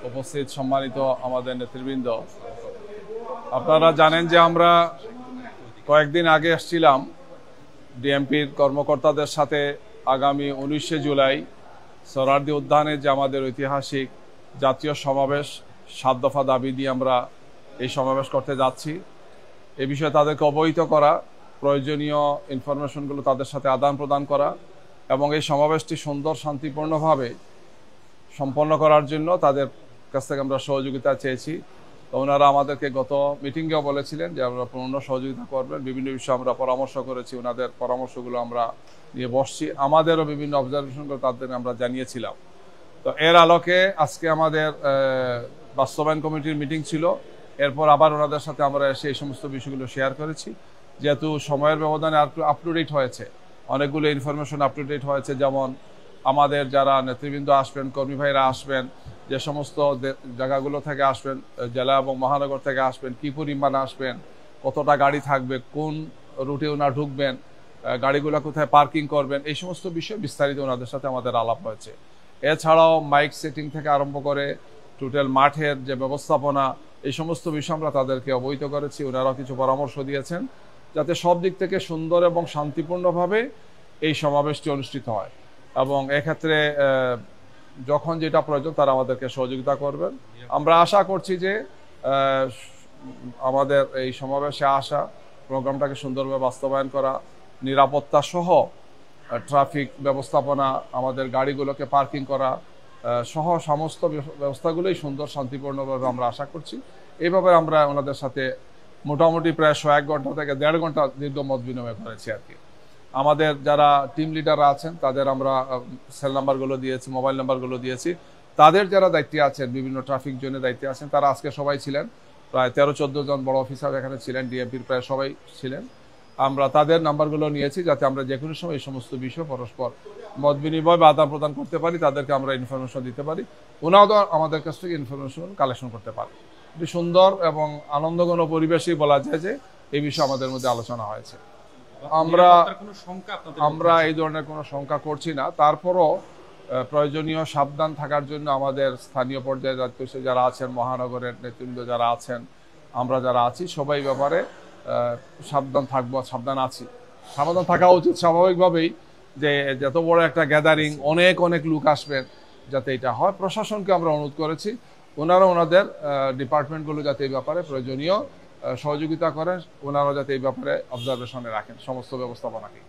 উপস্থিত সম্মানিত আমাদের নেতৃবৃন্দ, আপনারা জানেন যে আমরা কয়েকদিন আগে এসেছিলাম ডিএমপির কর্মকর্তাদের সাথে আগামী 19শে জুলাই সোহরাওয়ার্দী উদ্যানে যে আমাদের ঐতিহাসিক জাতীয় সমাবেশ 7 দফা দাবি দিয়ে আমরা এই সমাবেশ করতে যাচ্ছি। এ বিষয়ে তাদেরকে অবহিত করা, প্রয়োজনীয় ইনফরমেশনগুলো তাদের সাথে আদান প্রদান করা এবং এই সমাবেশটি সুন্দর শান্তিপূর্ণভাবে সম্পন্ন করার জন্য তাদের কাছ থেকে আমরা সহযোগিতা চেয়েছি। তো ওনারা আমাদেরকে গত মিটিংয়েও বলেছিলেন যে আমরা পূর্ণ সহযোগিতা করবেন। বিভিন্ন বিষয়ে আমরা পরামর্শ করেছি, ওনাদের পরামর্শগুলো আমরা নিয়ে বসছি। আমাদেরও বিভিন্ন অবজারভেশনগুলো তাদের আমরা জানিয়েছিলাম। তো এর আলোকে আজকে আমাদের বাস্তবায়ন কমিটির মিটিং ছিল। এরপর আবার ওনাদের সাথে আমরা এসে এই সমস্ত বিষয়গুলো শেয়ার করেছি। যেহেতু সময়ের ব্যবধানে আপ টু ডেট হয়েছে, অনেকগুলো ইনফরমেশন আপ টু ডেট হয়েছে, যেমন আমাদের যারা নেতৃবৃন্দ আসবেন, কর্মী ভাইরা আসবেন, যে সমস্ত জায়গাগুলো থেকে আসবেন, জেলা এবং মহানগর থেকে আসবেন, কী পরিমাণ আসবেন, কতটা গাড়ি থাকবে, কোন রুটে ওনারা ঢুকবেন, গাড়িগুলো কোথায় পার্কিং করবেন, এই সমস্ত বিষয়ে বিস্তারিত ওনাদের সাথে আমাদের আলাপ হয়েছে। এছাড়াও মাইক সেটিং থেকে আরম্ভ করে টোটাল মাঠের যে ব্যবস্থাপনা, এই সমস্ত বিষয় আমরা তাদেরকে অবহিত করেছি। ওনারাও কিছু পরামর্শ দিয়েছেন যাতে সব দিক থেকে সুন্দর এবং শান্তিপূর্ণভাবে এই সমাবেশটি অনুষ্ঠিত হয় এবং এক্ষেত্রে যখন যেটা প্রয়োজন তারা আমাদেরকে সহযোগিতা করবেন। আমরা আশা করছি যে আমাদের এই সমাবেশে আসা, প্রোগ্রামটাকে সুন্দরভাবে বাস্তবায়ন করা, নিরাপত্তা সহ ট্রাফিক ব্যবস্থাপনা, আমাদের গাড়িগুলোকে পার্কিং করা সহ সমস্ত ব্যবস্থাগুলোই সুন্দর শান্তিপূর্ণভাবে আমরা আশা করছি। এইভাবে আমরা ওনাদের সাথে মোটামুটি প্রায় 1 ঘন্টা থেকে 1.5 ঘন্টা দীর্ঘ মত বিনিময় করেছি আর কি। আমাদের যারা টিম লিডাররা আছেন তাদের আমরা সেল নাম্বারগুলো দিয়েছি, মোবাইল নাম্বারগুলো দিয়েছি। তাদের যারা দায়িত্বে আছেন, বিভিন্ন ট্রাফিক জোনের দায়িত্বে আছেন, তারা আজকে সবাই ছিলেন। প্রায় 13-14 জন বড় অফিসার এখানে ছিলেন, ডিএমপির প্রায় সবাই ছিলেন। আমরা তাদের নাম্বারগুলো নিয়েছি যাতে আমরা যে কোনো সময় এই সমস্ত বিষয় পরস্পর মত বিনিময় বা আদান প্রদান করতে পারি, তাদেরকে আমরা ইনফরমেশন দিতে পারি, ওনারাও আমাদের কাছ থেকে ইনফরমেশন কালেকশন করতে পারে। এটি সুন্দর এবং আনন্দঘন পরিবেশেই বলা যায় যে এই বিষয়ে আমাদের মধ্যে আলোচনা হয়েছে। আমরা এই ধরনের কোনো শঙ্কা করছি না। তারপরও প্রয়োজনীয় সাবধান থাকার জন্য আমাদের স্থানীয় পর্যায়ে দায়িত্ব যারা আছেন, মহানগরের নেতৃবৃন্দ যারা আছেন, আমরা যারা আছি সবাই ব্যাপারে সাবধান থাকবো, সাবধান আছি। সাবধান থাকা উচিত স্বাভাবিকভাবেই, যে যত বড় একটা গ্যাদারিং, অনেক অনেক লোক আসবেন, যাতে এটা হয়। প্রশাসনকে আমরা অনুরোধ করেছি ওনারা ওনাদের ডিপার্টমেন্টগুলো যাতে এই ব্যাপারে প্রয়োজনীয় সহযোগিতা করেন, ওনারা যাতে এই ব্যাপারে অবজারভেশনে রাখেন সমস্ত ব্যবস্থাপনাকে।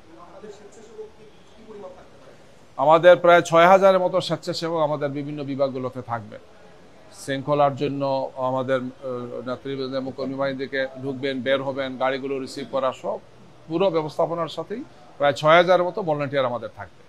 আমাদের প্রায় 6000-এর মতো স্বেচ্ছাসেবক আমাদের বিভিন্ন বিভাগগুলোতে থাকবে। শৃঙ্খলার জন্য আমাদের নেতৃবৃন্দ এবং কর্মী বাহিনীকে ঢুকবেন, বের হবেন, গাড়িগুলো রিসিভ করা, সব পুরো ব্যবস্থাপনার সাথেই প্রায় 6000-এর মতো ভলান্টিয়ার আমাদের থাকবে।